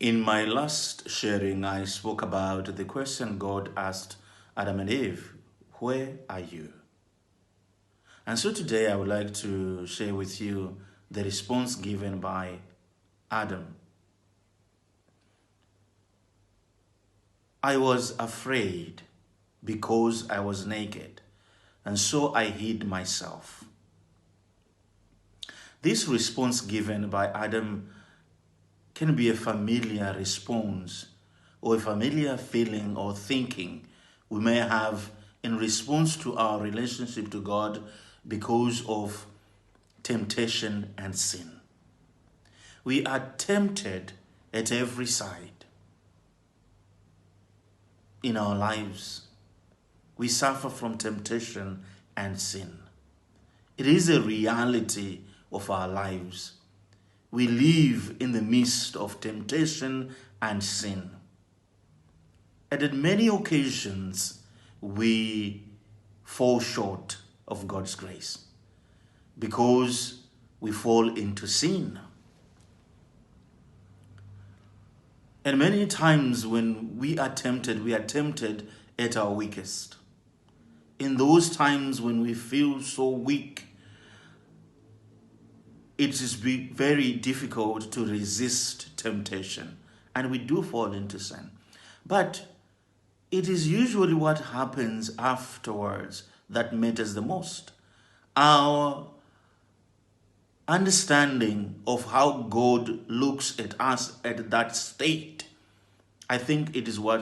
In my last sharing, I spoke about the question God asked Adam and Eve, where are you? And so today I would like to share with you the response given by Adam. I was afraid because I was naked, and so I hid myself. This response given by Adam can be a familiar response or a familiar feeling or thinking we may have in response to our relationship to God because of temptation and sin. We are tempted at every side in our lives. We suffer from temptation and sin. It is a reality of our lives. We live in the midst of temptation and sin. And on many occasions, we fall short of God's grace because we fall into sin. And many times when we are tempted at our weakest. In those times when we feel so weak, it is very difficult to resist temptation, and we do fall into sin. But it is usually what happens afterwards that matters the most. Our understanding of how God looks at us at that state, I think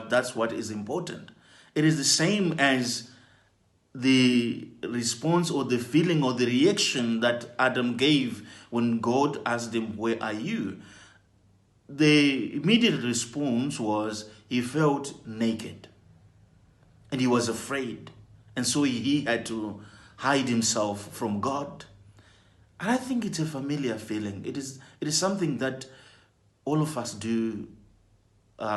that's what is important. It is the same as the response or the feeling or the reaction that Adam gave when God asked him, where are you? The immediate response was he felt naked and he was afraid. And so he had to hide himself from God. And I think it's a familiar feeling. It is something that all of us do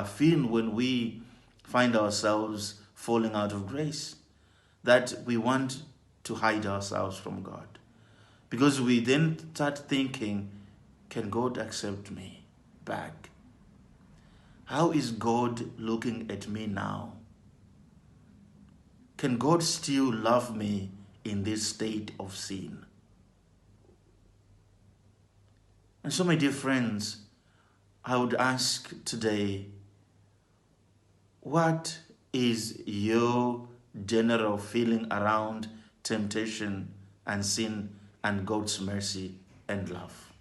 feel when we find ourselves falling out of grace, that we want to hide ourselves from God. Because we then start thinking, can God accept me back? How is God looking at me now? Can God still love me in this state of sin? And so, my dear friends, I would ask today, what is your general feeling around temptation and sin and God's mercy and love?